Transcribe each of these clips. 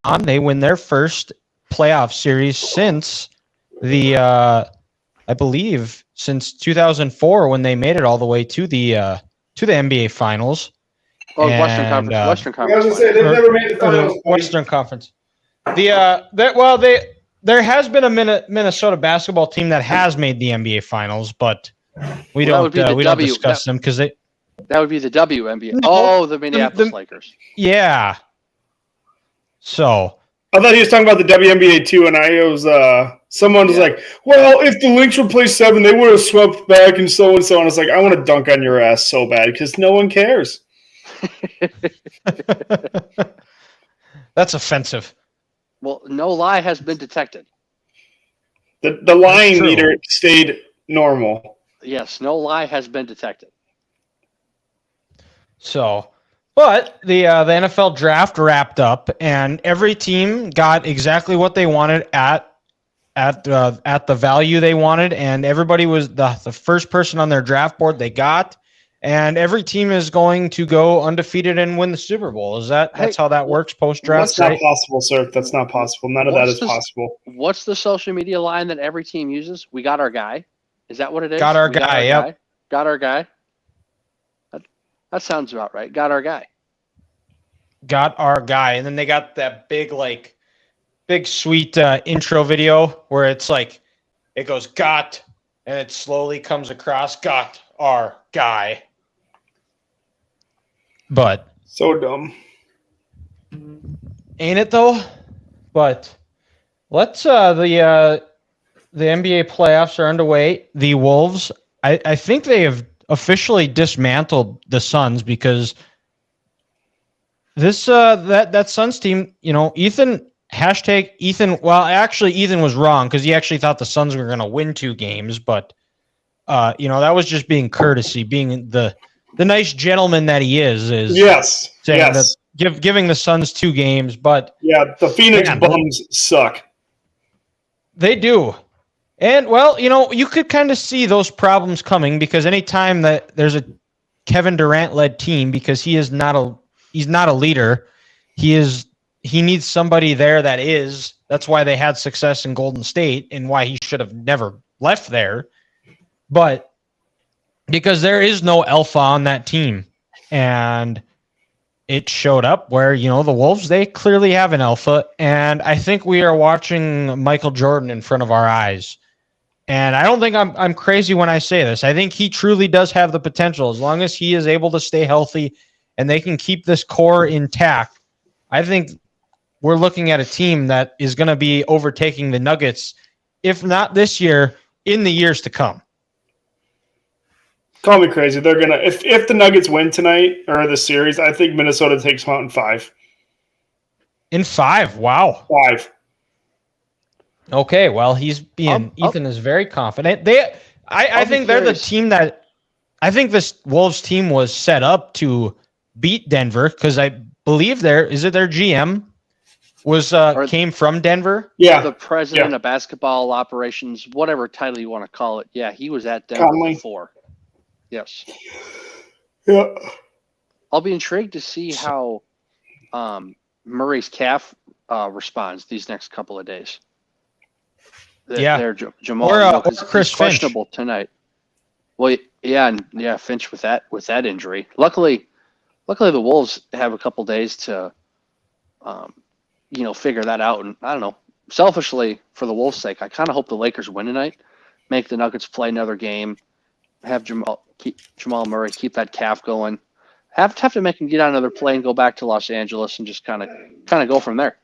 on. They win their first playoff series since I believe since 2004 when they made it all the way to the NBA Finals. Oh, Western Conference. Western I Conference. was going to say, they've never made the finals. The Western Conference. There has been a Minnesota basketball team that has made the NBA Finals, but we don't discuss them because that would be the WNBA. No, the Minneapolis Lakers. Yeah. So I thought he was talking about the WNBA too, and I was someone was like, "Well, if the Lynx would play 7, they would have swept back and so and so." And I was like, "I want to dunk on your ass so bad because no one cares." That's offensive. Well, no lie has been detected. The lying meter stayed normal. Yes, no lie has been detected. So, but the NFL draft wrapped up, and every team got exactly what they wanted at the value they wanted, and everybody was the first person on their draft board they got, and every team is going to go undefeated and win the Super Bowl. That's how that works post draft? That's not possible, sir. That's not possible. None of that is possible. What's the social media line that every team uses? We got our guy. Is that what it is? Got our guy. Yep. Got our guy. That sounds about right. Got our guy. Got our guy, and then they got that big sweet intro video where it's like it goes got, and it slowly comes across got our guy. But so dumb, ain't it though? But let's the NBA playoffs are underway. The Wolves, I think they have officially dismantled the Suns because this that Suns team, Ethan well, actually Ethan was wrong because he actually thought the Suns were going to win 2 games, but that was just being courtesy, being the nice gentleman that he is saying that giving the Suns 2 games, but the Phoenix bums suck. They do. And well, you could kind of see those problems coming because anytime that there's a Kevin Durant led team, because he's not a leader, he needs somebody there that's why they had success in Golden State and why he should have never left there. But because there is no alpha on that team, and it showed up where, the Wolves, they clearly have an alpha, and I think we are watching Michael Jordan in front of our eyes. And I don't think I'm crazy when I say this. I think he truly does have the potential as long as he is able to stay healthy and they can keep this core intact. I think we're looking at a team that is going to be overtaking the Nuggets, if not this year, in the years to come. Call me crazy. They're gonna if the Nuggets win tonight or the series, I think Minnesota takes them out in 5. In 5, wow. 5. Okay, well, Ethan is very confident. I think they're the team that I think this Wolves team was set up to beat Denver because I believe their GM came from Denver. Yeah, the president of basketball operations, whatever title you want to call it. Yeah, he was at Denver before. Yes. Yeah. I'll be intrigued to see how Murray's calf responds these next couple of days. Jamal or Chris Finch questionable tonight. Well, Finch with that injury. Luckily the Wolves have a couple days to, figure that out. And I don't know. Selfishly, for the Wolves' sake, I kind of hope the Lakers win tonight, make the Nuggets play another game, have Jamal Murray keep that calf going. Have to make him get on another plane, go back to Los Angeles, and just kind of go from there.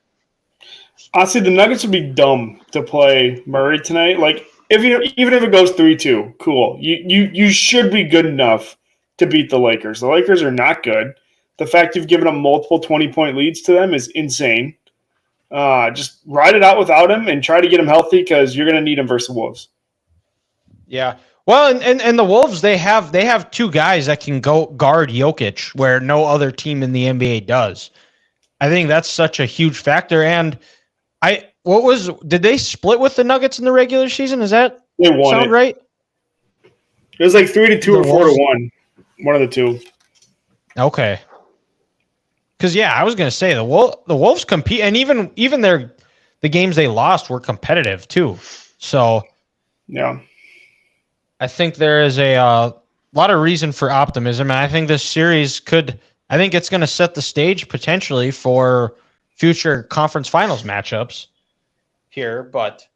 Honestly, the Nuggets would be dumb to play Murray tonight. Like, even if it goes 3-2, cool. You should be good enough to beat the Lakers. The Lakers are not good. The fact you've given them multiple 20-point leads to them is insane. Just ride it out without him and try to get him healthy because you're going to need him versus the Wolves. Yeah. Well, and the Wolves, they have 2 guys that can go guard Jokic where no other team in the NBA does. I think that's such a huge factor. And did they split with the Nuggets in the regular season? Is that sound right? It was like 3-2 or 4-1. One of the 2. Okay. Because I was gonna say the Wolves compete, and even the games they lost were competitive too. So Yeah. I think there is a lot of reason for optimism, and I think this series could. I think it's going to set the stage potentially for future conference finals matchups here. But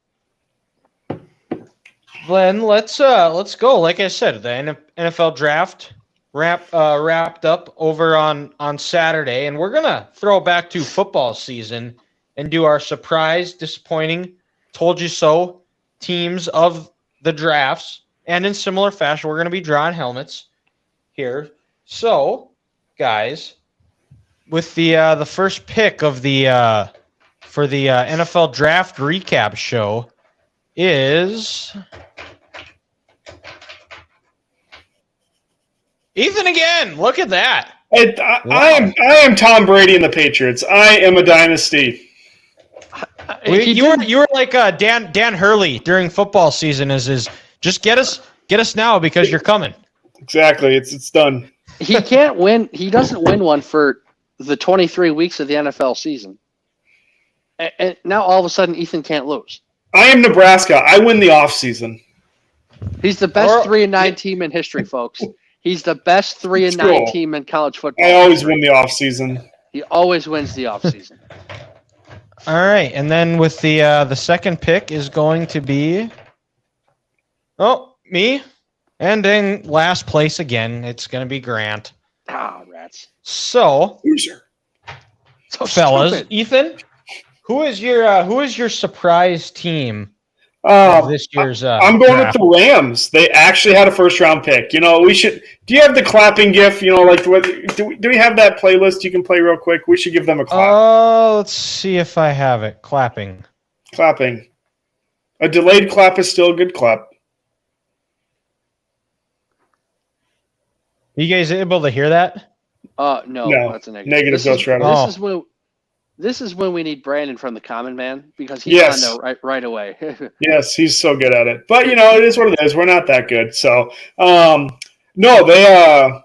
then let's go. Like I said, the NFL draft wrapped up over on Saturday, and we're gonna throw back to football season and do our surprise, disappointing, told you so teams of the drafts. And in similar fashion, we're going to be drawing helmets here. So, guys, with the first pick of the for the NFL draft recap show is Ethan again. Look at that. I am Tom Brady and the Patriots. I am a dynasty. You were like Dan Hurley during football season. Is just get us now because you're coming. Exactly. It's done. He can't win. He doesn't win one for the 23 weeks of the NFL season. And now all of a sudden, Ethan can't lose. I am Nebraska. I win the offseason. He's the best 3-9 team in history, folks. He's the best 3-9 team in college football. I always win the offseason. He always wins the offseason. All right, and then with the second pick is going to be me, and in last place again, it's going to be Grant. Rats. So, fellas, stupid. Ethan, who is your surprise team of this year's? I'm going draft? with the Rams. They actually had a first round pick. We should. Do you have the clapping GIF? Like what? Do we have that playlist you can play real quick? We should give them a clap. Oh, let's see if I have it. Clapping. A delayed clap is still a good clap. Are you guys able to hear that? No, that's a negative. Negative goes right away. This is when we need Brandon from the Common Man because he's on there right away. Yes, he's so good at it. But it is what it is. We're not that good. So no,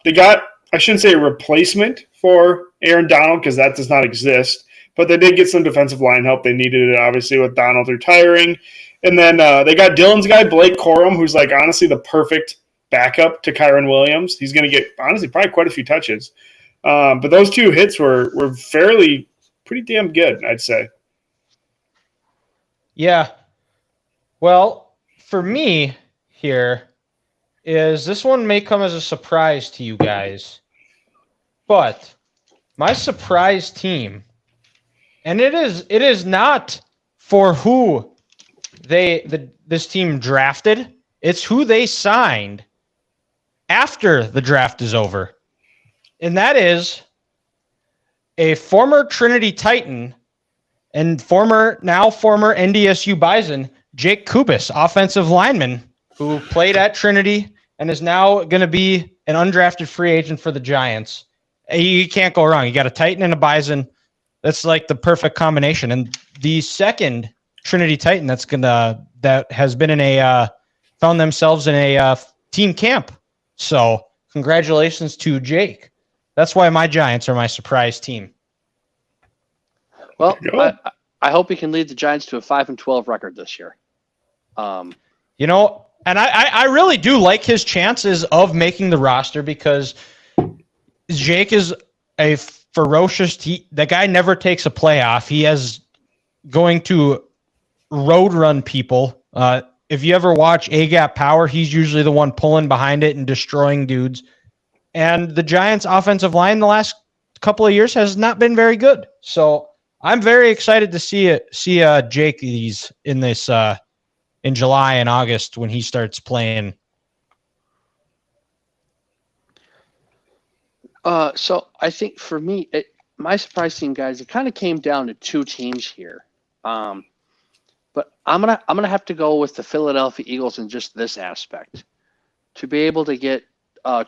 they got, I shouldn't say a replacement for Aaron Donald because that does not exist. But they did get some defensive line help. They needed it obviously with Donald retiring. And then they got Dylan's guy, Blake Corum, who's like honestly the perfect backup to Kyron Williams. He's going to get honestly probably quite a few touches. But those two hits were pretty damn good, I'd say. Yeah. Well, for me here is this one may come as a surprise to you guys, but my surprise team, and it is not for who this team drafted, it's who they signed after the draft is over. And that is a former Trinity Titan and former NDSU Bison, Jake Kubis, offensive lineman who played at Trinity and is now going to be an undrafted free agent for the Giants. You can't go wrong. You got a Titan and a Bison. That's like the perfect combination. And the second Trinity Titan that has been found themselves in a team camp. So congratulations to Jake. That's why my Giants are my surprise team. Well, I hope he can lead the Giants to a 5-12 record this year. And I really do like his chances of making the roster because Jake is a ferocious. The guy never takes a play off. He is going to road run people. If you ever watch A-Gap Power, he's usually the one pulling behind it and destroying dudes. And the Giants' offensive line the last couple of years has not been very good. So I'm very excited to see Jake in this in July and August when he starts playing. So I think for me, my surprise team, guys, it kind of came down to two teams here. But I'm gonna have to go with the Philadelphia Eagles in just this aspect. To be able to get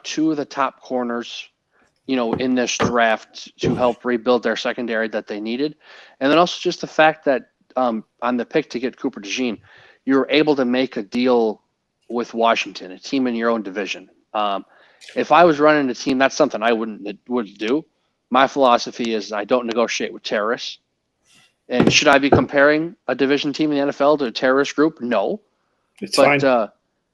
two of the top corners, in this draft to help rebuild their secondary that they needed. And then also just the fact that on the pick to get Cooper DeJean, you were able to make a deal with Washington, a team in your own division. If I was running a team, that's something I wouldn't do. My philosophy is I don't negotiate with terrorists. And should I be comparing a division team in the NFL to a terrorist group? No. It's But fine.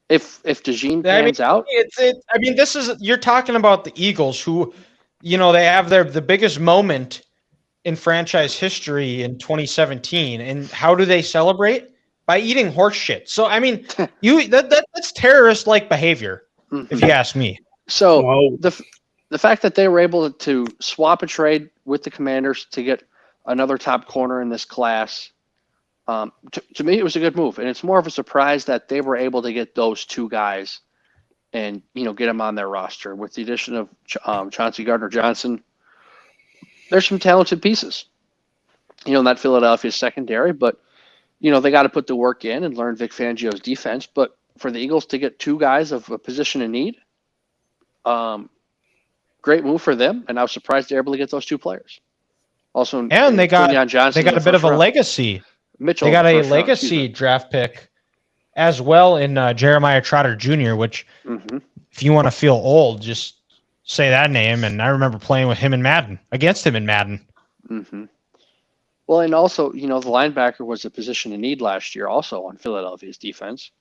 if DeJean pans out, this is you're talking about the Eagles, who, they have the biggest moment in franchise history in 2017, and how do they celebrate? By eating horse shit. So I mean, that's terrorist-like behavior, if you ask me. So Wow. the fact that they were able to swap a trade with the Commanders to get another top corner in this class, to me, it was a good move. And it's more of a surprise that they were able to get those two guys and, get them on their roster. With the addition of Chauncey Gardner-Johnson, there's some talented pieces, in that Philadelphia secondary. But, they got to put the work in and learn Vic Fangio's defense. But for the Eagles to get two guys of a position in need, great move for them. And I was surprised they're able to get those two players. Also, and they got Johnson a bit of a legacy. Mitchell, they got a legacy draft pick as well in Jeremiah Trotter Jr., which, if you want to feel old, just say that name. And I remember playing with him against him in Madden. Mm-hmm. Well, and also, the linebacker was a position in need last year also on Philadelphia's defense.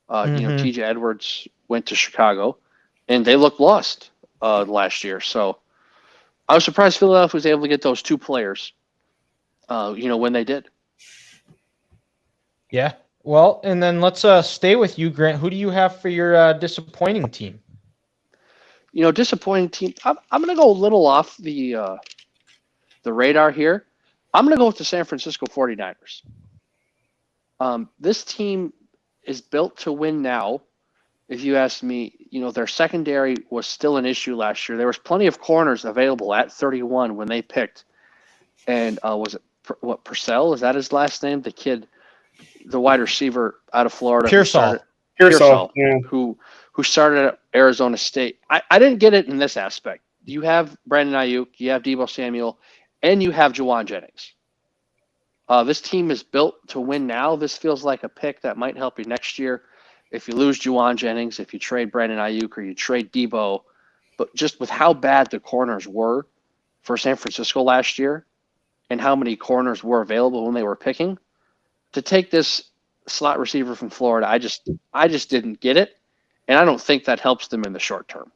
TJ Edwards went to Chicago, and they looked lost last year. So I was surprised Philadelphia was able to get those two players, when they did. Yeah. Well, and then let's stay with you, Grant. Who do you have for your disappointing team? Disappointing team. I'm going to go a little off the radar here. I'm going to go with the San Francisco 49ers. This team is built to win now. If you ask me, their secondary was still an issue last year. There was plenty of corners available at 31 when they picked. And was it Purcell? Is that his last name? The kid, the wide receiver out of Florida. Pearsall, yeah. Who started at Arizona State. I didn't get it in this aspect. You have Brandon Ayuk, you have Deebo Samuel, and you have Juwan Jennings. This team is built to win now. This feels like a pick that might help you next year. If you lose Juwan Jennings, if you trade Brandon Ayuk or you trade Deebo, but just with how bad the corners were for San Francisco last year and how many corners were available when they were picking, to take this slot receiver from Florida, I just didn't get it. And I don't think that helps them in the short term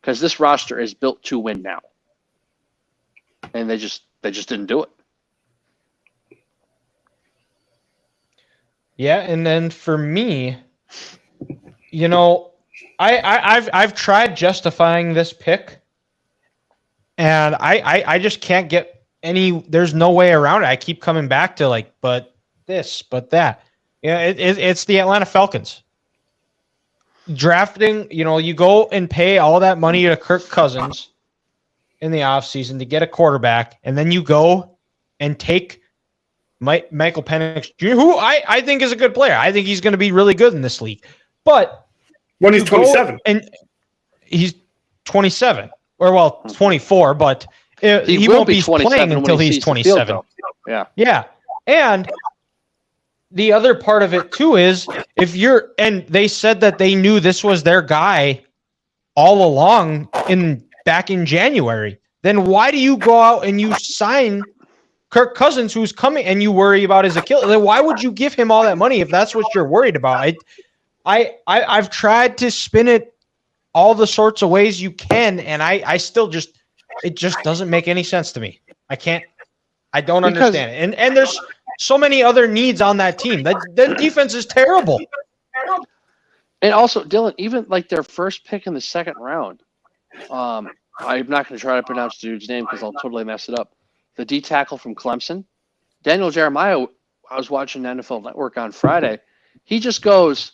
because this roster is built to win now. And they just didn't do it. Yeah, and then for me, I've tried justifying this pick, and I just can't get any. There's no way around it. I keep coming back to but this, but that. Yeah, it's the Atlanta Falcons. Drafting, you go and pay all that money to Kirk Cousins in the offseason to get a quarterback, and then you go and take Michael Penix Jr., who I think is a good player. I think he's going to be really good in this league. But when he's 27. And he's 27. Or, 24, but he won't be playing until he's 27. Yeah. Yeah. And the other part of it, too, is and they said that they knew this was their guy all along back in January. Then why do you go out and you sign Kirk Cousins, who's coming, and you worry about his Achilles? Then why would you give him all that money if that's what you're worried about? I've tried to spin it all the sorts of ways you can, and I still it just doesn't make any sense to me. I don't understand it. And there's so many other needs on that team. That defense is terrible. And also, Dylan, even their first pick in the second round, I'm not going to try to pronounce the dude's name because I'll totally mess it up. The D tackle from Clemson, Daniel Jeremiah. I was watching NFL Network on Friday. He just goes,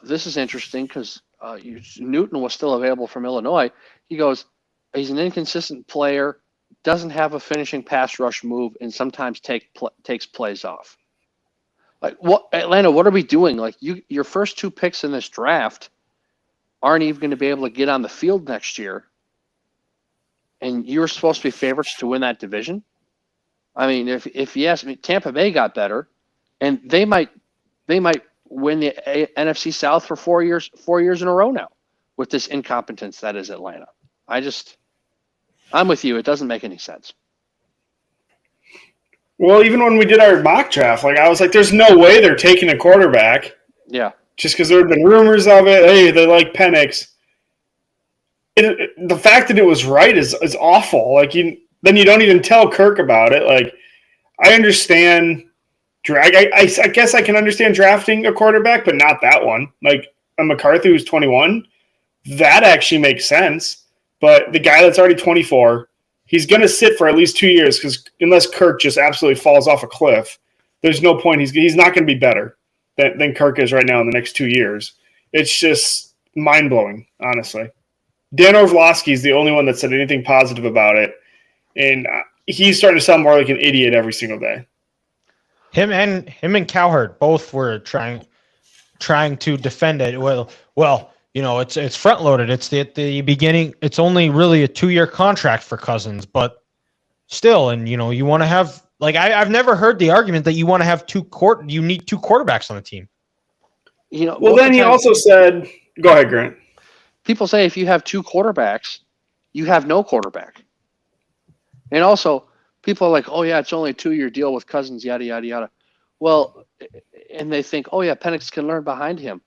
this is interesting because Newton was still available from Illinois. He goes, he's an inconsistent player, doesn't have a finishing pass rush move, and sometimes takes plays off. What, Atlanta, what are we doing? Your first two picks in this draft aren't even going to be able to get on the field next year. And you're supposed to be favorites to win that division. I mean, if you ask me, Tampa Bay got better, and they might win the NFC South for 4 years in a row now with this incompetence that is Atlanta. I'm with you. It doesn't make any sense. Well, even when we did our mock draft, like I was like, "There's no way they're taking a quarterback." Yeah. Just because there had been rumors of it. Hey, they like Penix. The fact that it was right is awful. Like then you don't even tell Kirk about it. Like I understand. I guess I can understand drafting a quarterback, but not that one. Like a McCarthy who's 21, that actually makes sense. But the guy that's already 24, he's going to sit for at least 2 years because unless Kirk just absolutely falls off a cliff, there's no point. He's not going to be better than Kirk is right now in the next 2 years. It's just mind blowing, honestly. Dan Orlovsky is the only one that said anything positive about it, and he's starting to sound more like an idiot every single day. Him and Cowherd both were trying to defend it. Well, it's front loaded. It's at the beginning. It's only really a 2-year contract for Cousins, but still, and you want to have I've never heard the argument that you want to have you need 2 quarterbacks on the team. Well, then he also said, "Go ahead, Grant." People say if you have 2 quarterbacks, you have no quarterback. And also, people are like, "Oh yeah, it's only a 2-year deal with Cousins, yada yada yada." Well, and they think, "Oh yeah, Penix can learn behind him."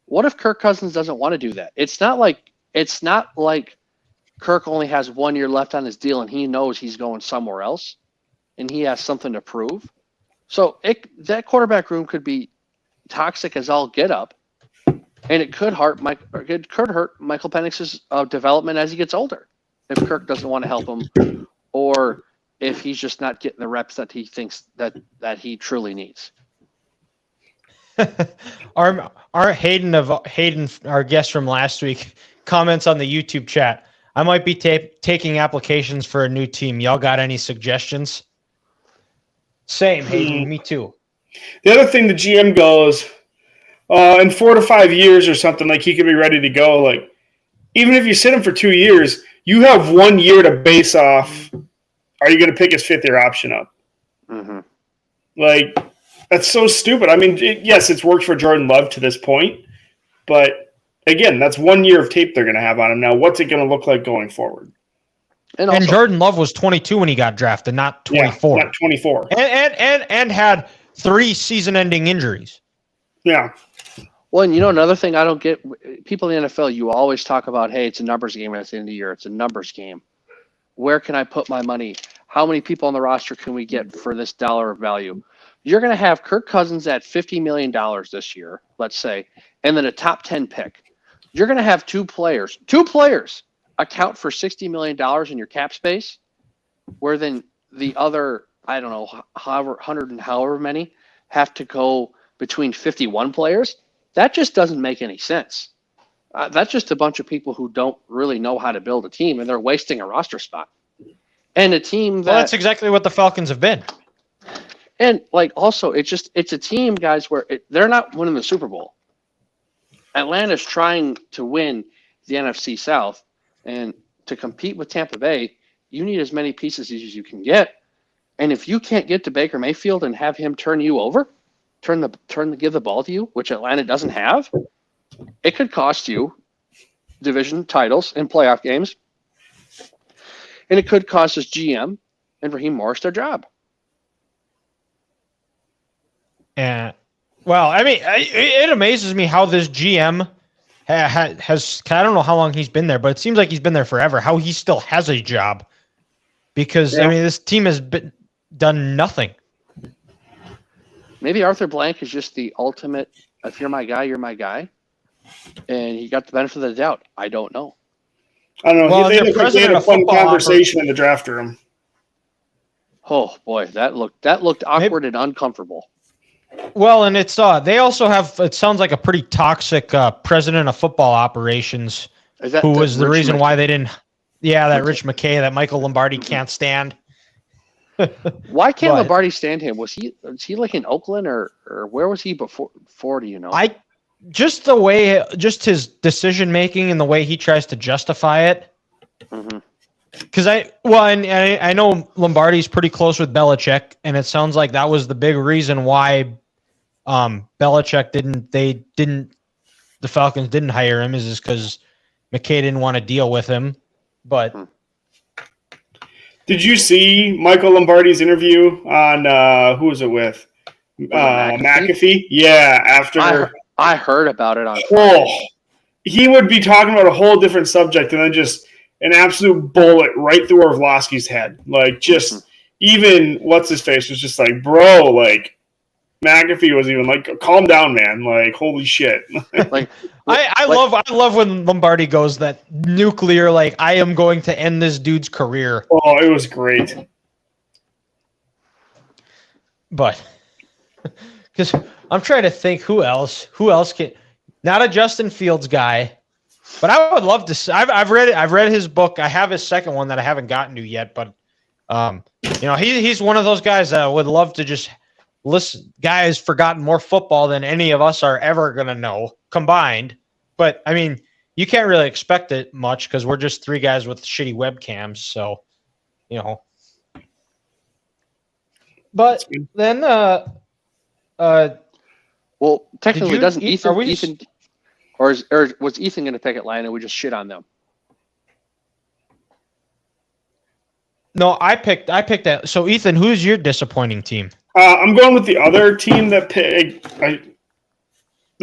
What if Kirk Cousins doesn't want to do that? It's not like Kirk only has 1 year left on his deal and he knows he's going somewhere else, and he has something to prove. So that quarterback room could be toxic as all get up, and it could hurt Michael Penix's development as he gets older if Kirk doesn't want to help him, or if he's just not getting the reps that he thinks that he truly needs. Our Hayden, our guest from last week, comments on the YouTube chat. I might be taking applications for a new team. Y'all got any suggestions? Same, Hayden. Me too. The other thing, the GM goes, in 4 to 5 years or something, like he could be ready to go. Like, even if you sit him for 2 years, you have 1 year to base off. Are you going to pick his 5th-year option up? Mm-hmm. Like, that's so stupid. I mean, yes, it's worked for Jordan Love to this point, but again, that's 1 year of tape they're going to have on him. Now, what's it going to look like going forward? And Jordan Love was 22 when he got drafted, not 24. Yeah, not 24. And had 3 season-ending injuries. Yeah. Well, and another thing I don't get, people in the NFL, you always talk about, hey, it's a numbers game at the end of the year. It's a numbers game. Where can I put my money? How many people on the roster can we get for this dollar of value? You're going to have Kirk Cousins at $50 million this year, let's say, and then a top 10 pick. You're going to have two players account for $60 million in your cap space, where then the other, I don't know, however many have to go between 51 players. That just doesn't make any sense. That's just a bunch of people who don't really know how to build a team, and they're wasting a roster spot. And a team that's exactly what the Falcons have been. And also, it's a team, guys, where they're not winning the Super Bowl. Atlanta's trying to win the NFC South, and to compete with Tampa Bay, you need as many pieces as you can get. And if you can't get to Baker Mayfield and have him turn you over, give the ball to you, which Atlanta doesn't have, it could cost you division titles and playoff games. And it could cost his GM and Raheem Morris their job. And well, I mean, it amazes me how this GM has. I don't know how long he's been there, but it seems like he's been there forever. How he still has a job, because I mean, this team has done nothing. Maybe Arthur Blank is just the ultimate. If you're my guy, you're my guy, and he got the benefit of the doubt. I don't know. I don't know. Well, They had a fun conversation in the draft room. Oh boy, that looked awkward and uncomfortable. Well, and it's they also have, it sounds like, a pretty toxic president of football operations, who was the reason why they didn't. Yeah, that Rich McKay, that Michael Lombardi can't stand. Why can't Lombardi stand him? Was he like in Oakland or where was he before? Do you know? Just his decision making and the way he tries to justify it. Because I know Lombardi's pretty close with Belichick, and it sounds like that was the big reason why Belichick the Falcons didn't hire him, is because McKay didn't want to deal with him. But Did you see Michael Lombardi's interview on who was it with? Was it McAfee? McAfee? Yeah, after I heard about it on oh, Friday. he would be talking about a whole different subject and then just an absolute bullet right through Orlovsky's head. Like just even what's his face was just like, bro, like McAfee was even like, calm down, man. Like, holy shit. Like I love when Lombardi goes that nuclear, like, I am going to end this dude's career. Oh, it was great. But because I'm trying to think who else can, not a Justin Fields guy, but I would love to. I've read his book. I have his second one that I haven't gotten to yet, but he's one of those guys that I would love to just listen. Guy has forgotten more football than any of us are ever gonna know combined. But I mean, you can't really expect it much because we're just three guys with shitty webcams. So, But then, well, technically, doesn't Ethan? Or was Ethan going to pick Atlanta and we just shit on them? No, I picked that. So, Ethan, who's your disappointing team? I'm going with the other team that they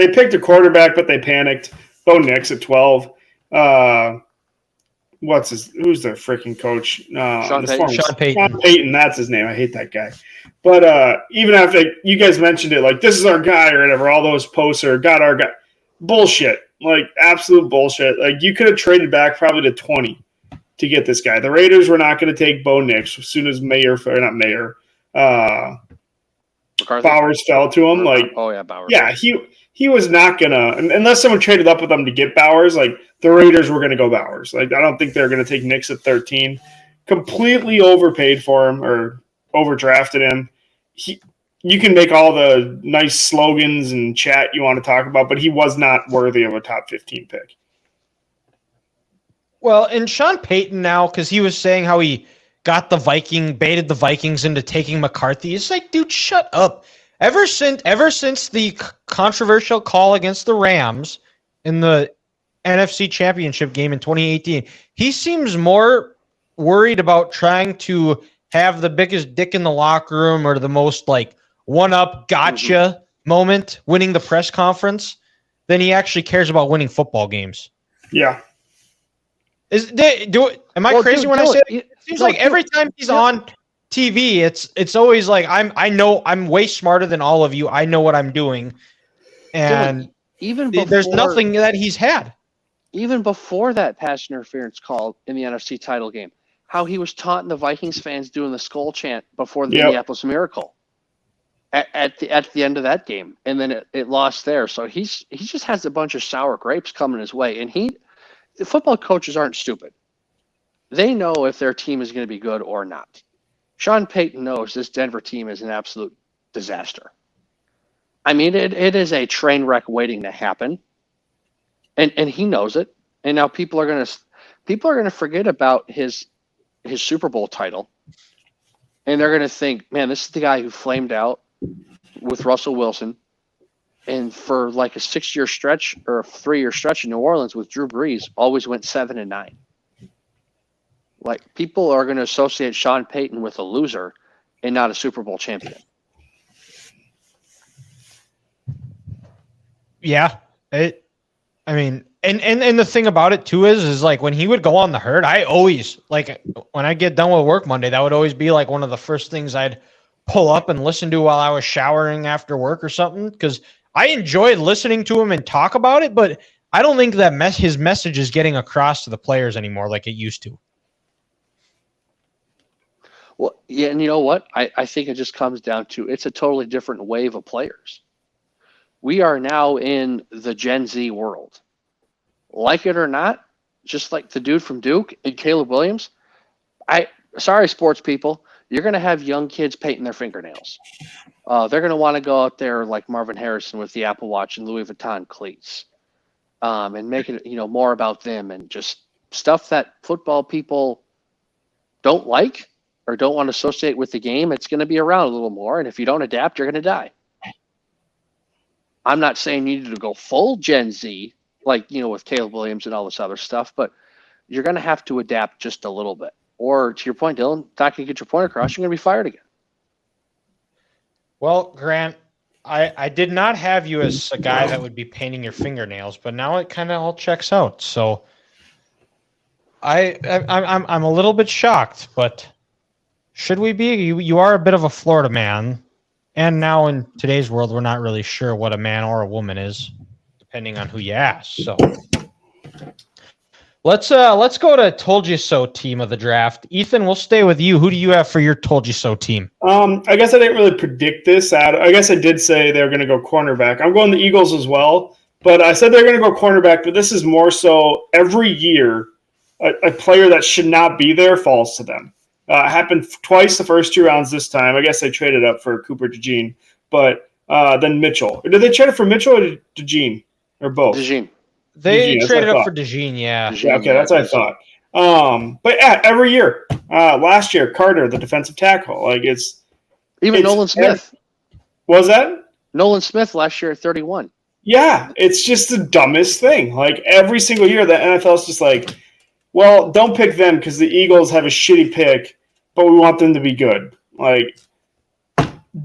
picked a quarterback, but they panicked. Bo Nix at 12. Who's their freaking coach? Sean Payton. Sean Payton, that's his name. I hate that guy. But even after you guys mentioned it, like, this is our guy or whatever, all those posts are, got our guy. Bullshit. Like, absolute bullshit. Like, you could have traded back probably to 20 to get this guy. The Raiders were not going to take Bo Nix as soon as Bowers fell to him. Like, oh, yeah, Bowers. Yeah, he was not going to, unless someone traded up with them to get Bowers, like, the Raiders were going to go Bowers. Like, I don't think they're going to take Nix at 13. Completely overpaid for him or overdrafted him. You can make all the nice slogans and chat you want to talk about, but he was not worthy of a top 15 pick. Well, and Sean Payton now, because he was saying how he got baited the Vikings into taking McCarthy. It's like, dude, shut up. Ever since the controversial call against the Rams in the NFC Championship game in 2018, he seems more worried about trying to have the biggest dick in the locker room or the most like one-up gotcha moment winning the press conference than he actually cares about winning football games. Yeah. Am I crazy when I say it? It seems like every time he's on TV, it's always like I know I'm way smarter than all of you. I know what I'm doing. And even before, there's nothing that he's had. Even before that pass interference call in the NFC title game, how he was taunting the Vikings fans doing the skull chant before the Minneapolis Miracle at the end of that game, and then it lost there. So he just has a bunch of sour grapes coming his way, and the football coaches aren't stupid. They know if their team is going to be good or not. Sean Payton knows this Denver team is an absolute disaster. I mean, it is a train wreck waiting to happen, and he knows it. And now people are going to forget about his Super Bowl title, and they're going to think, man, this is the guy who flamed out with Russell Wilson, and for like a 6-year stretch or a 3-year stretch in New Orleans with Drew Brees, always went 7-9. Like, people are going to associate Sean Payton with a loser and not a Super Bowl champion. Yeah. And the thing about it too is like when he would go on the herd, I always, like, when I get done with work Monday, that would always be like one of the first things I'd pull up and listen to while I was showering after work or something, because I enjoyed listening to him and talk about it, but I don't think that his message is getting across to the players anymore like it used to. Well, yeah, and you know what? I think it just comes down to it's a totally different wave of players. We are now in the Gen Z world. Like it or not, just like the dude from Duke and Caleb Williams, sorry, sports people, you're going to have young kids painting their fingernails. They're going to want to go out there like Marvin Harrison with the Apple Watch and Louis Vuitton cleats, and make it more about them and just stuff that football people don't like or don't want to associate with the game. It's going to be around a little more, and if you don't adapt, you're going to die. I'm not saying you need to go full Gen Z, like, with Caleb Williams and all this other stuff, but you're going to have to adapt just a little bit. Or to your point, Dylan, not going to get your point across, you're going to be fired again. Well, Grant, I did not have you as a guy that would be painting your fingernails, but now it kind of all checks out. So I'm a little bit shocked, but should we be? You are a bit of a Florida man, and now in today's world, we're not really sure what a man or a woman is, depending on who you ask. So let's go to Told You So team of the draft. Ethan, we'll stay with you. Who do you have for your Told You So team? I guess I didn't really predict this. I guess I did say they were going to go cornerback. I'm going the Eagles as well, but I said they're going to go cornerback. But this is more so every year, a player that should not be there falls to them. It happened twice the first 2 rounds this time. I guess they traded up for Cooper DeJean, but then Mitchell. Did they trade it for Mitchell or DeJean, or both? DeJean. They DeJean, traded up for DeJean, yeah. DeJean, Yeah, okay, that's what I thought. But yeah, every year. Last year, Carter, the defensive tackle. Like it's Nolan Smith. What was that? Nolan Smith last year at 31. Yeah, it's just the dumbest thing. Like every single year, the NFL is just like, well, don't pick them because the Eagles have a shitty pick, but we want them to be good. Like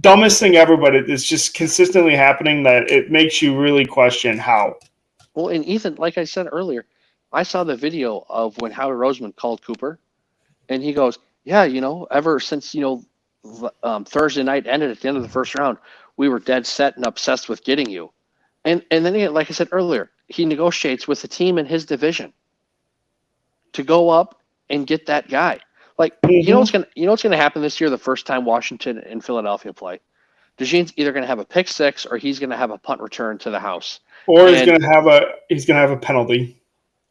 dumbest thing ever, but it's just consistently happening that it makes you really question how. Well, and Ethan, like I said earlier, I saw the video of when Howard Roseman called Cooper, and he goes, yeah, ever since, Thursday night ended at the end of the first round, we were dead set and obsessed with getting you. And then, like I said earlier, he negotiates with the team in his division to go up and get that guy. Like, you know what's gonna happen this year the first time Washington and Philadelphia play? DeJean's either going to have a pick six or he's going to have a punt return to the house. Or he's going to have a penalty,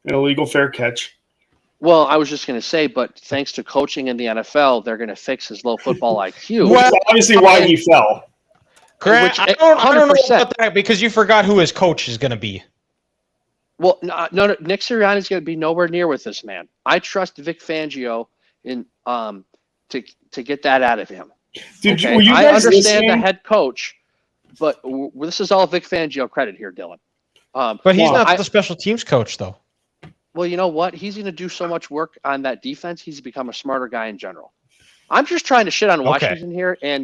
an illegal fair catch. Well, I was just going to say, but thanks to coaching in the NFL, they're going to fix his low football IQ. Which is obviously why he fell. Grant, I don't know about that because you forgot who his coach is going to be. Well, no, Nick Sirianni's going to be nowhere near with this man. I trust Vic Fangio in to get that out of him. Okay? Were you guys I understand the head coach, but this is all Vic Fangio credit here, Dylan. But he's not the special teams coach, though. Well, you know what? He's going to do so much work on that defense. He's become a smarter guy in general. I'm just trying to shit on Washington here, and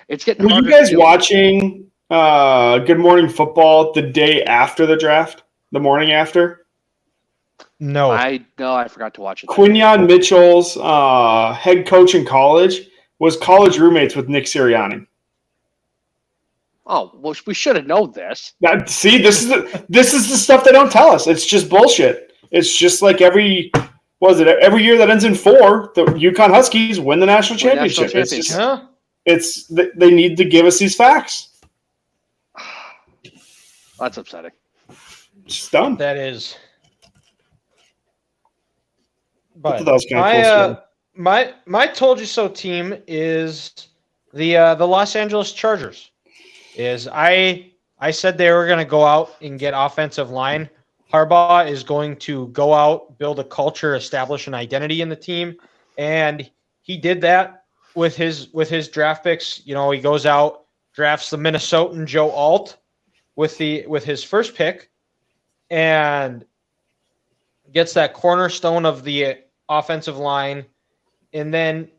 it's getting. Were you guys watching Good Morning Football the day after the draft? The morning after? No, I forgot to watch it. Quinyon Mitchell's head coach in college was college roommates with Nick Sirianni. Oh, well, we should have known this. See, this is the stuff they don't tell us. It's just bullshit. It's just like every year that ends in 4, the UConn Huskies win the national championship. They need to give us these facts. That's upsetting. It's just dumb. That is. But my Told You So team is the Los Angeles Chargers. I said they were going to go out and get offensive line. Harbaugh is going to go out, build a culture, establish an identity in the team, and he did that with his draft picks. He goes out, drafts the Minnesotan Joe Alt with his first pick, and gets that cornerstone of the offensive line, and then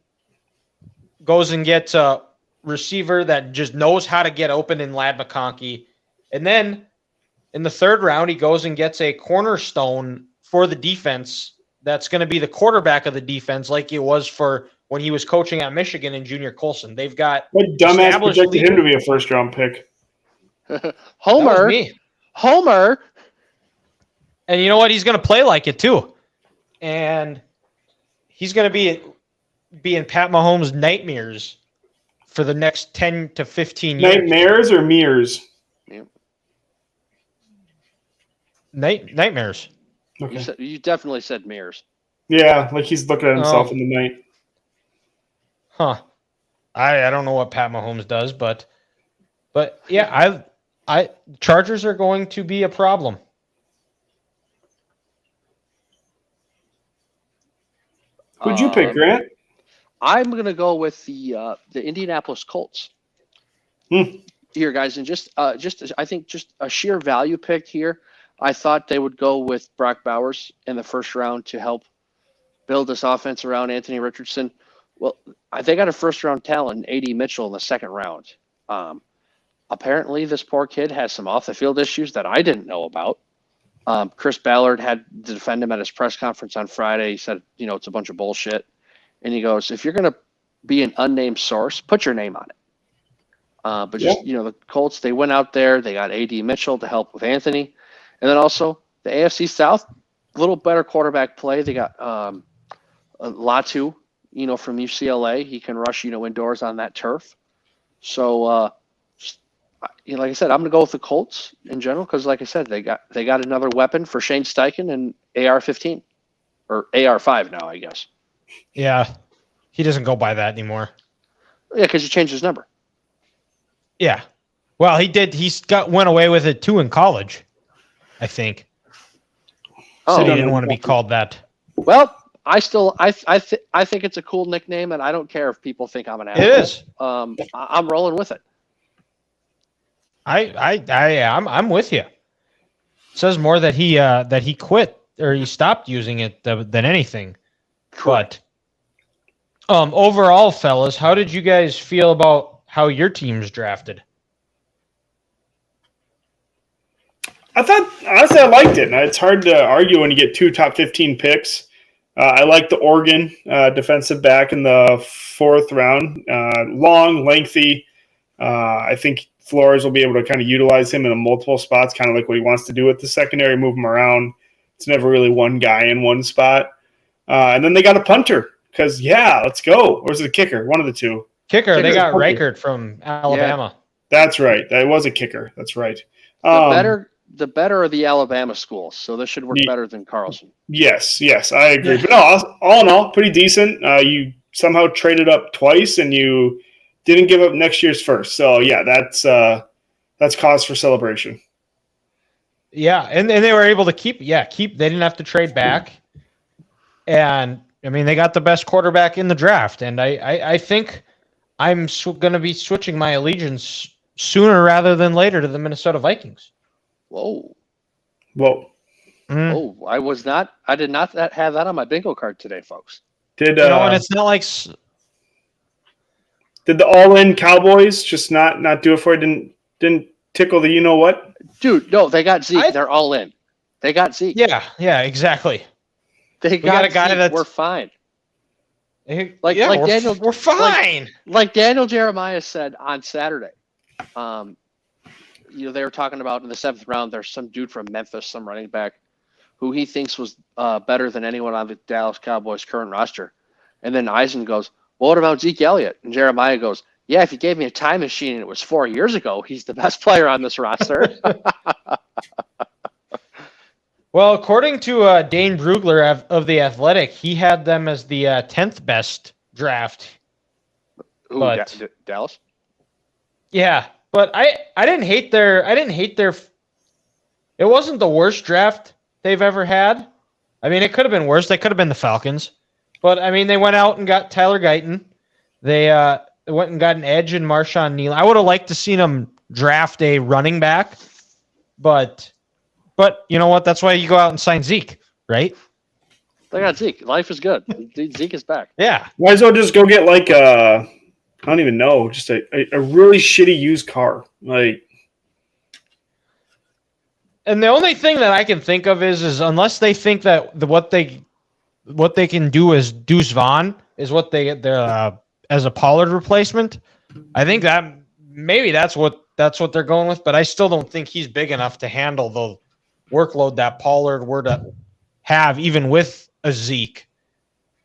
goes and gets a receiver that just knows how to get open in Ladd McConkey. And then in the 3rd round, he goes and gets a cornerstone for the defense that's going to be the quarterback of the defense like it was for when he was coaching at Michigan in Junior Colson. They've got what dumbass projected him to be a first-round pick. Homer. And you know what? He's going to play like it too. And he's going to be in Pat Mahomes' nightmares for the next 10 to 15 years. Nightmares or mirrors? Nightmares. Okay. You definitely said mirrors. Yeah, like he's looking at himself in the night. Huh. I don't know what Pat Mahomes does, but yeah, Chargers are going to be a problem. Who'd you pick, Grant? I'm going to go with the Indianapolis Colts. Here, guys, and just I think just a sheer value pick here. I thought they would go with Brock Bowers in the first round to help build this offense around Anthony Richardson. Well, they got a first-round talent in A.D. Mitchell in the second round. Apparently, this poor kid has some off-the-field issues that I didn't know about. Chris Ballard had to defend him at his press conference on Friday. He said, it's a bunch of bullshit. And he goes, if you're going to be an unnamed source, put your name on it. The Colts, they went out there. They got A.D. Mitchell to help with Anthony. And then also the AFC South, a little better quarterback play. They got Latu, from UCLA. He can rush, indoors on that turf. So, like I said, I'm going to go with the Colts in general because, like I said, they got another weapon for Shane Steichen and AR-15 or AR-5 now, I guess. Yeah, he doesn't go by that anymore. Yeah, because he changed his number. Yeah, well, he did. Went away with it too in college, I think. Said he didn't want to be called that. Well, I think it's a cool nickname, and I don't care if people think I'm an asshole. It is. I'm rolling with it. I'm with you. It says more that he quit or he stopped using it than anything. Correct. But overall, fellas, how did you guys feel about how your team's drafted? I thought, honestly, I liked it. It's hard to argue when you get 2 top 15 picks. I like the Oregon defensive back in the 4th round. Long, lengthy. I think Flores will be able to kind of utilize him in multiple spots, kind of like what he wants to do with the secondary, move him around. It's never really one guy in one spot. And then they got a punter because, let's go. Or was it a kicker? One of the two. Kicker, they got Reichert from Alabama. Yeah. That's right. That was a kicker. That's right. The better are the Alabama schools, so this should work better than Carlson. Yes, I agree. But no, all in all, pretty decent. You somehow traded up twice, and you didn't give up next year's first. So that's cause for celebration. Yeah, and they were able to keep. They didn't have to trade back, and they got the best quarterback in the draft, and I think I'm going to be switching my allegiance sooner rather than later to the Minnesota Vikings. Whoa. Mm. Oh, I did not have that on my bingo card today, folks. And it's not like. Did the all-in Cowboys just not do it for it? Didn't tickle the what? Dude, no, they got Zeke. They're all in. They got Zeke. Yeah, exactly. We got a guy Zeke. We're fine. We're fine. Like Daniel Jeremiah said on Saturday. They were talking about in the 7th round, there's some dude from Memphis, some running back, who he thinks was better than anyone on the Dallas Cowboys' current roster. And then Eisen goes, well, what about Zeke Elliott? And Jeremiah goes, yeah, if you gave me a time machine and it was 4 years ago, he's the best player on this roster. Well, according to Dane Brugler of The Athletic, he had them as the 10th best draft. Ooh, Dallas? Yeah. But I didn't hate their it wasn't the worst draft they've ever had. It could have been worse. They could have been the Falcons. But they went out and got Tyler Guyton. They went and got an edge in Marshawn Neal. I would have liked to seen them draft a running back. But you know what? That's why you go out and sign Zeke, right? They got Zeke. Life is good. Zeke is back. Yeah. Might as well just go get I don't even know, just a really shitty used car. And the only thing that I can think of is unless they think that what they can do as Deuce Vaughn is what they're as a Pollard replacement. I think that maybe that's what they're going with, but I still don't think he's big enough to handle the workload that Pollard were to have, even with a Zeke.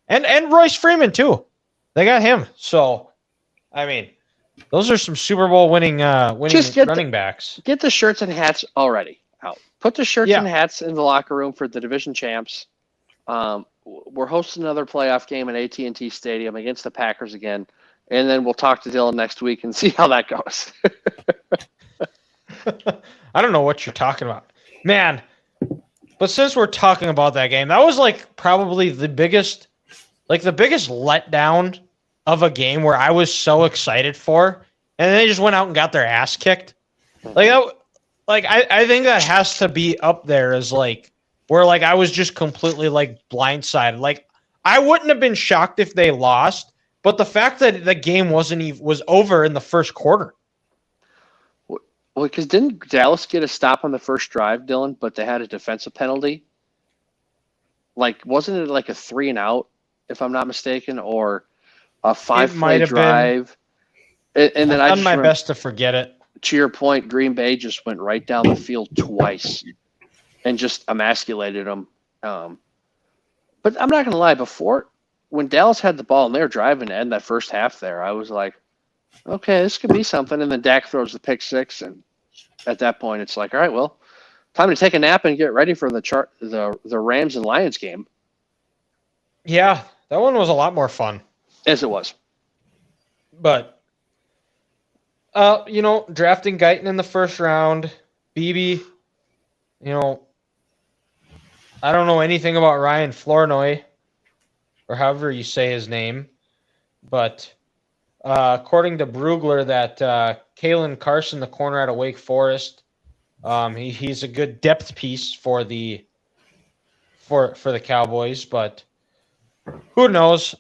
And Royce Freeman too. They got him. So those are some Super Bowl winning running backs. Get the shirts and hats already out. Put the shirts and hats in the locker room for the division champs. We're hosting another playoff game at AT&T Stadium against the Packers again, and then we'll talk to Dylan next week and see how that goes. I don't know what you're talking about, man. But since we're talking about that game, that was probably the biggest letdown of a game where I was so excited for, and they just went out and got their ass kicked. I think that has to be up there as where I was just completely blindsided. I wouldn't have been shocked if they lost, but the fact that the game was over in the first quarter. Well, because didn't Dallas get a stop on the first drive, Dylan? But they had a defensive penalty. Like, wasn't it like a 3-and-out, if I'm not mistaken, or a 5-play drive? And then I've done my best to forget it. To your point, Green Bay just went right down the field twice and just emasculated them. But I'm not going to lie. Before, when Dallas had the ball and they were driving to end that first half there, I was like, okay, this could be something. And then Dak throws the pick six. And at that point, it's like, all right, well, time to take a nap and get ready for the Rams and Lions game. Yeah, that one was a lot more fun. As it was. But, drafting Guyton in the first round, Beebe, I don't know anything about Ryan Flournoy, or however you say his name, but according to Brugler, that Kalen Carson, the corner out of Wake Forest, he's a good depth piece for the Cowboys, but who knows?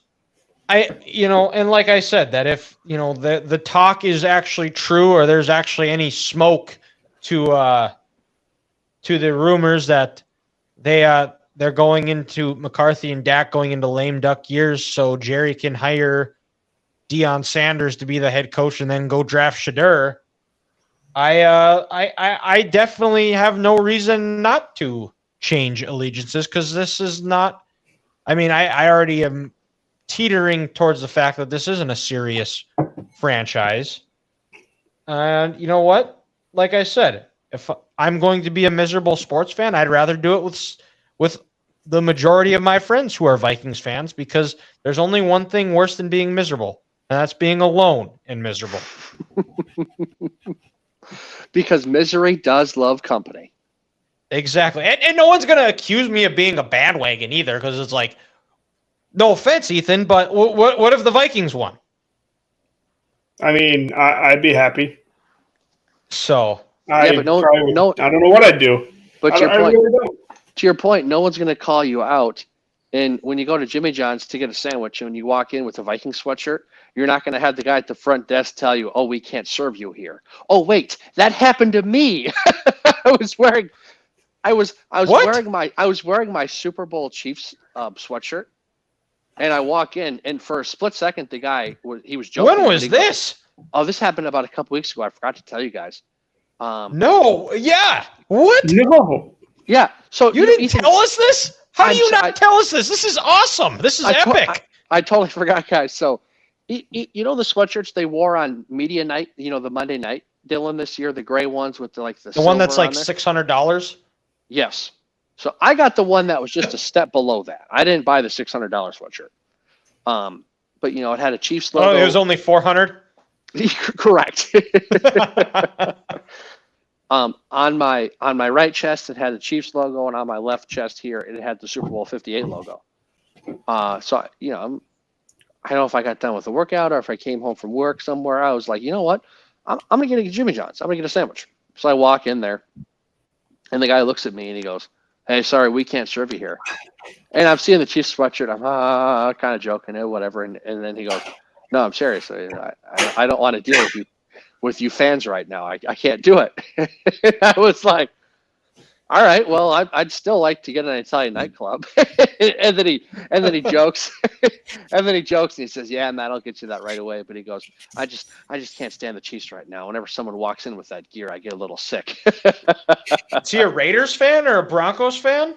And like I said, that if the talk is actually true, or there's actually any smoke to the rumors that they're going into McCarthy and Dak going into lame duck years, so Jerry can hire Deion Sanders to be the head coach and then go draft Shadur. I definitely have no reason not to change allegiances, because this is not. I mean, I already am teetering towards the fact that this isn't a serious franchise. And you know what? Like I said, if I'm going to be a miserable sports fan, I'd rather do it with the majority of my friends who are Vikings fans, because there's only one thing worse than being miserable, and that's being alone and miserable. Because misery does love company. Exactly. And no one's going to accuse me of being a bandwagon either, because it's like, no offense, Ethan, but what if the Vikings won? I mean, I'd be happy. So I don't know what I'd do. But to your point, no one's going to call you out. And when you go to Jimmy John's to get a sandwich and you walk in with a Viking sweatshirt, you're not going to have the guy at the front desk tell you, "Oh, we can't serve you here." Oh, wait, that happened to me. I was wearing my Super Bowl Chiefs sweatshirt. And I walk in, and for a split second, the guy he was joking. When was this? This happened about a couple weeks ago. I forgot to tell you guys. No, yeah. What? No. Yeah. So you didn't tell us this? How do you not tell us this? This is awesome. This is epic. I totally forgot, guys. So, the sweatshirts they wore on media night, the Monday night, Dylan, this year, the gray ones with the one that's like $600? Yes. So I got the one that was just a step below that. I didn't buy the $600 sweatshirt. But it had a Chiefs logo. Oh, it was only $400? Correct. On my right chest it had the Chiefs logo, and on my left chest here it had the Super Bowl 58 logo. So I don't know if I got done with the workout or if I came home from work somewhere. I was like, you know what? I'm gonna get a Jimmy John's. I'm gonna get a sandwich. So I walk in there, and the guy looks at me and he goes, "Hey, sorry, we can't serve you here." And I'm seeing the Chiefs sweatshirt. I'm kind of joking, whatever. And then he goes, "No, I'm serious. I don't want to deal with you fans right now. I can't do it." I was like, "All right, well, I'd still like to get an Italian nightclub." and then he jokes, and he says, "Yeah, man, I'll get you that right away." But he goes, "I just can't stand the Chiefs right now. Whenever someone walks in with that gear, I get a little sick." Is he a Raiders fan or a Broncos fan?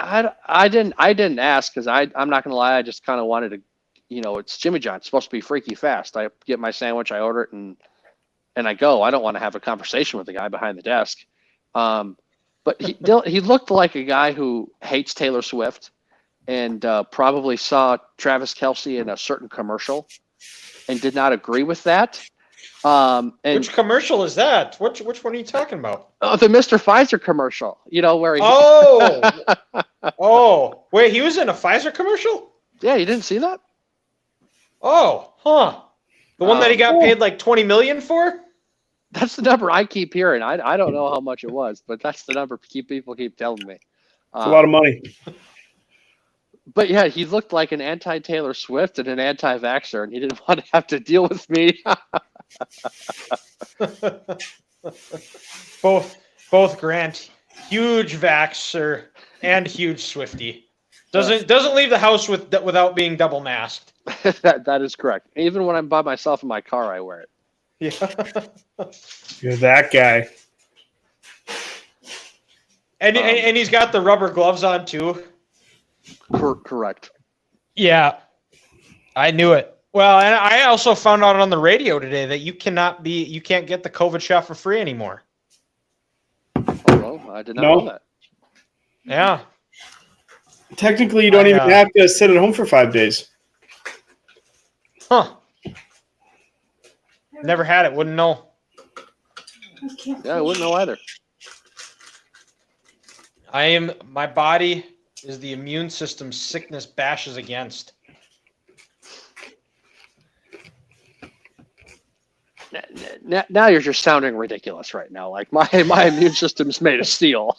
I didn't ask, because I'm not gonna lie, I just kind of wanted to, it's Jimmy John's, it's supposed to be freaky fast. I get my sandwich, I order it, and I go. I don't want to have a conversation with the guy behind the desk. But he looked like a guy who hates Taylor Swift and probably saw Travis Kelce in a certain commercial and did not agree with that. And which commercial is that? Which one are you talking about? Oh, the Mr. Pfizer commercial. Where he. Oh, wait, he was in a Pfizer commercial? Yeah, you didn't see that? Oh, huh. The one that he got paid like $20 million for? That's the number I keep hearing. I don't know how much it was, but that's the number people keep telling me. It's a lot of money. But yeah, he looked like an anti-Taylor Swift and an anti-vaxxer, and he didn't want to have to deal with me. both Grant, huge vaxxer and huge Swifty. Doesn't leave the house without being double masked. That is correct. Even when I'm by myself in my car, I wear it. Yeah. You're that guy. And he's got the rubber gloves on too. Correct. Yeah, I knew it. Well, and I also found out on the radio today that you can't get the COVID shot for free anymore. Oh, well, I did not know that. Yeah. Technically, you don't even have to sit at home for 5 days. Huh. Never had it. Wouldn't know. Yeah, I wouldn't know either. My body is the immune system sickness bashes against. Now you're just sounding ridiculous right now. Like my immune system's made of steel.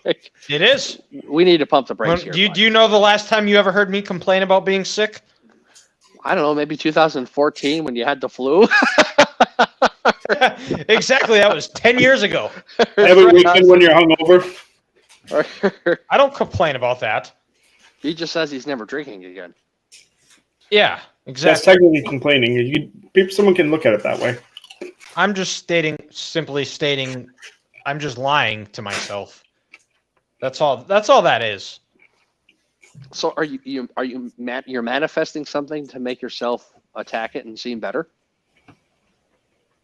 Like, It is. we need to pump the brakes here. Do you know the last time you ever heard me complain about being sick? I don't know, maybe 2014 when you had the flu. Exactly. That was 10 years ago. Every weekend when you're hungover. I don't complain about that. He just says he's never drinking again. Yeah, That's exactly. technically complaining. Someone can look at it that way. I'm just simply stating, I'm just lying to myself. That's all that is. So you're manifesting something to make yourself attack it and seem better?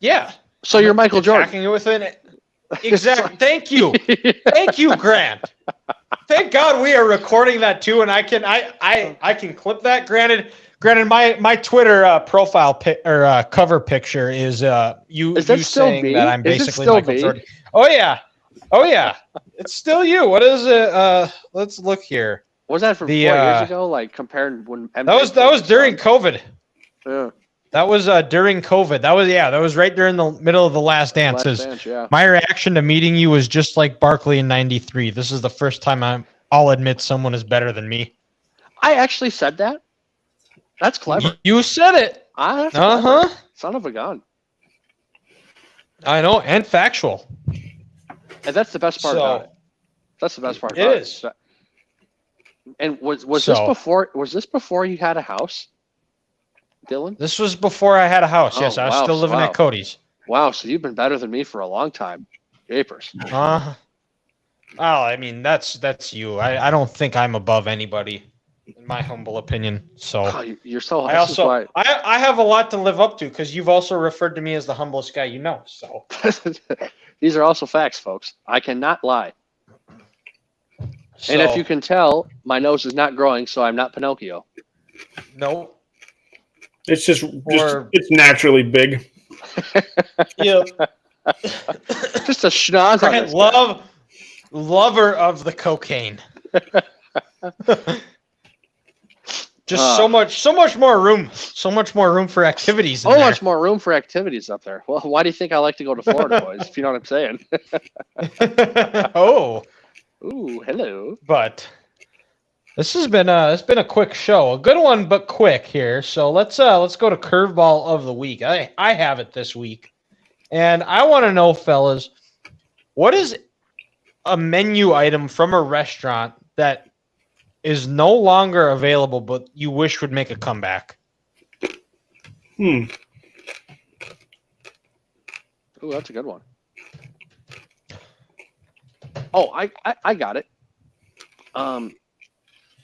Yeah. So you're Michael Jordan. Attacking it within it. Exactly. Thank you. Thank you, Grant. Thank God we are recording that too, and I can clip that. Granted, my Twitter profile cover picture is you saying me? that I'm Is it basically still Michael me? Jordan. Oh yeah, it's still you. What is it? Let's look here. Was that from 4 years ago? Like comparing when That was during COVID. Yeah. That was during COVID. That was right during the middle of the Last Dance. Yeah. My reaction to meeting you was just like Barkley in '93. This is the first time I'll admit someone is better than me. I actually said that. That's clever. You said it. That's clever. Son of a gun. I know, and factual. And that's the best part about it. That's the best part It about is. it. And was this before you had a house, Dylan? This was before I had a house. Yes, Oh, I was wow. still living at Cody's. Wow, so you've been better than me for a long time. Japers. Well, I mean, that's you. I don't think I'm above anybody, in my humble opinion. So Oh, you're so I have a lot to live up to because you've also referred to me as the humblest guy you know. So these are also facts, folks. I cannot lie. And if you can tell, my nose is not growing, so I'm not Pinocchio. No. It's just it's naturally big. Yeah. Just a schnoz on this guy. Lover of the cocaine. Just so much more room for activities. So much more room for activities up there. Well, why do you think I like to go to Florida, boys? If you know what I'm saying. Oh. Ooh, hello. But this has been a quick show, a good one, but quick here. So let's go to Curveball of the week. I have it this week, and I want to know, fellas, what is a menu item from a restaurant that is no longer available, but you wish would make a comeback? Ooh, that's a good one. Oh, I got it.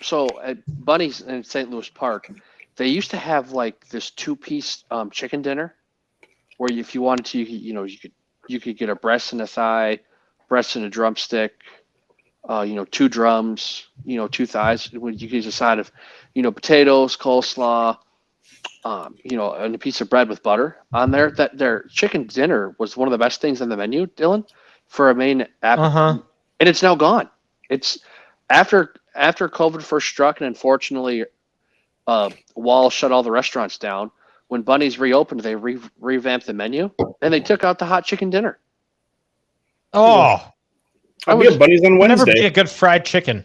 So at Bunny's in St. Louis Park, they used to have like this 2-piece chicken dinner, where if you wanted to, you could get a breast and a thigh, breast and a drumstick, 2 drums, 2 thighs. You could use a side of, potatoes, coleslaw, and a piece of bread with butter on there. That their chicken dinner was one of the best things on the menu, Dylan, for a main app. And it's now gone. It's after COVID first struck, and unfortunately, Wall shut all the restaurants down. When Bunny's reopened, they revamped the menu, and they took out the hot chicken dinner. Oh, I'll be at Bunny's on never Wednesday. be a good fried chicken.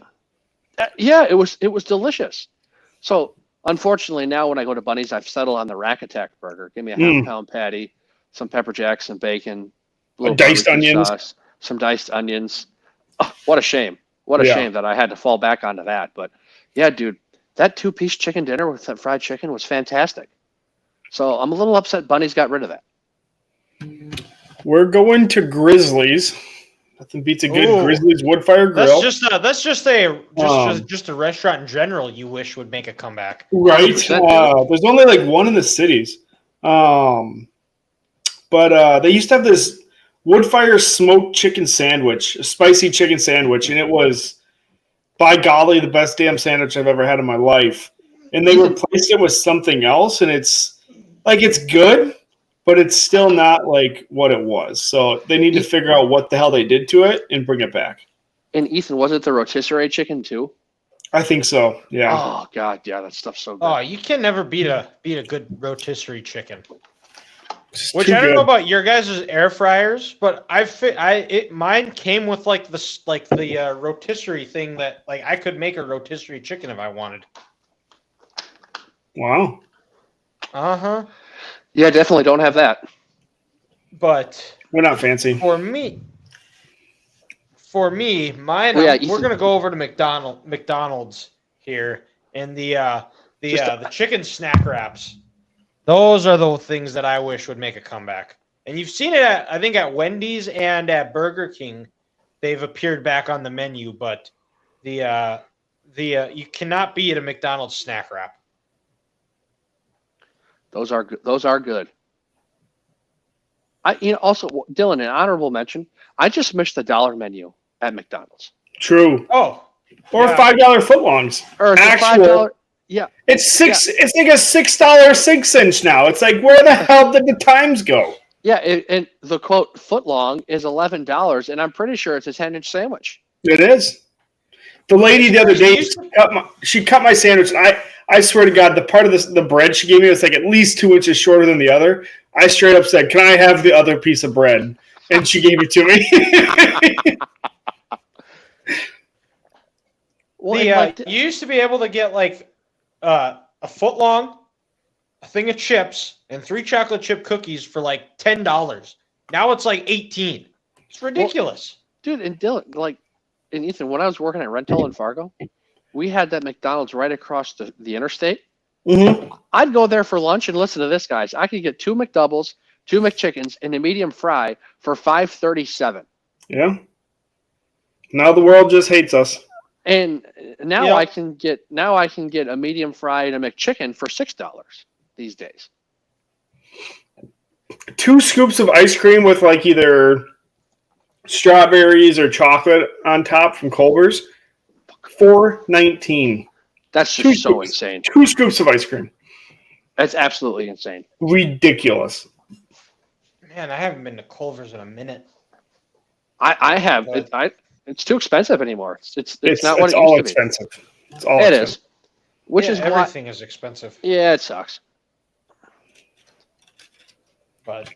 Yeah, it was delicious. So unfortunately, now when I go to Bunny's, I've settled on the Rack Attack burger. Give me a half-pound patty, some pepper jacks, some bacon, a little Diced barbecue onions. sauce, some diced onions. Oh, what a shame! What a Yeah. shame that I had to fall back onto that. But yeah, dude, that 2-piece chicken dinner with that fried chicken was fantastic. So I'm a little upset Bunny's got rid of that. We're going to Grizzlies. Nothing beats a good Ooh. Grizzlies wood-fire grill. That's just a restaurant in general you wish would make a comeback. Right. 100%, There's only like one in the cities. But they used to have this wood-fire smoked chicken sandwich, a spicy chicken sandwich, and it was, by golly, the best damn sandwich I've ever had in my life. And they replaced it with something else, and it's good, but it's still not like what it was. So they need to figure out what the hell they did to it and bring it back. And Ethan, was it the rotisserie chicken too? I think so. Yeah. Oh God, yeah, that stuff's so good. Oh, you can never beat a good rotisserie chicken. It's Which too I don't good. know about your guys' air fryers, but mine came with the rotisserie thing that like I could make a rotisserie chicken if I wanted. Wow. Uh-huh. Yeah, definitely don't have that. But We're not fancy. for me, mine. Well, yeah, we're Ethan- gonna go over to McDonald's here, and the chicken snack wraps. Those are the things that I wish would make a comeback. And you've seen it I think at Wendy's and at Burger King. They've appeared back on the menu, but the you cannot beat a McDonald's snack wrap. Those are good. Those are good. Also, Dylan, an honorable mention. I just missed the dollar menu at McDonald's. True. Oh, Or yeah. $5 footlongs. Or is it Actual. $5? Yeah, It's six. It's like a $6.06 now. It's like, where the hell did the times go? yeah. And the quote footlong is $11, and I'm pretty sure it's a 10-inch sandwich. It is. The lady the other day, she cut my sandwich. And I swear to God, the part of the bread she gave me was like at least 2 inches shorter than the other. I straight up said, "Can I have the other piece of bread?" And she gave it to me. Well, you used to be able to get like a foot long, a thing of chips, and 3 chocolate chip cookies for like $10. Now it's like 18. It's ridiculous. dude, and Dylan, and Ethan, when I was working at Rental in Fargo, we had that McDonald's right across the interstate. Mm-hmm. I'd go there for lunch and listen to this, guys. I could get 2 McDoubles, 2 McChickens, and a medium fry for $5.37. Yeah. Now the world just hates us. And now Yeah. I can get a medium fry and a McChicken for $6 these days. 2 scoops of ice cream with like either strawberries or chocolate on top from Culver's, $4.19. That's Two just so scoops. insane. 2 scoops of ice cream. That's absolutely insane. Ridiculous. Man, I haven't been to Culver's in a minute. I have it's too expensive anymore. It's not what it all used to expensive. It's be. all It expensive. is. Which Yeah, is why everything is expensive. yeah, it sucks. But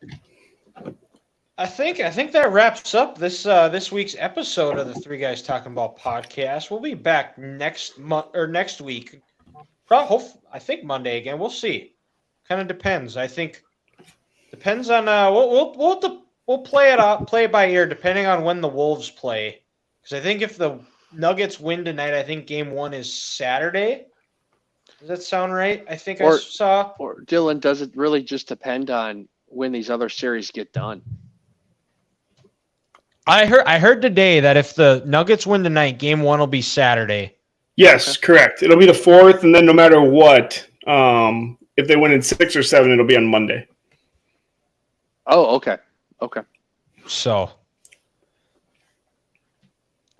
I think that wraps up this week's episode of the Three Guys Talking About podcast. We'll be back next month or next week. I think Monday again. We'll see. Kind of depends. I think depends on we'll play it by ear depending on when the Wolves play. Because I think if the Nuggets win tonight, I think Game 1 is Saturday. Does that sound right? I think I saw. Or Dylan, does it really just depend on when these other series get done? I heard today that if the Nuggets win tonight, Game 1 will be Saturday. Yes, correct. It'll be the 4th, and then no matter what, if they win in 6 or 7, it'll be on Monday. Oh, okay. Okay. So,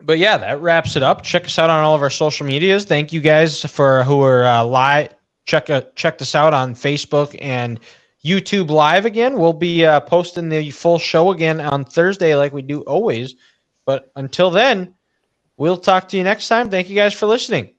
but yeah, that wraps it up. Check us out on all of our social medias. Thank you guys for who are live. Check us out on Facebook and YouTube Live again. We'll be posting the full show again on Thursday like we do always. But until then, we'll talk to you next time. Thank you guys for listening.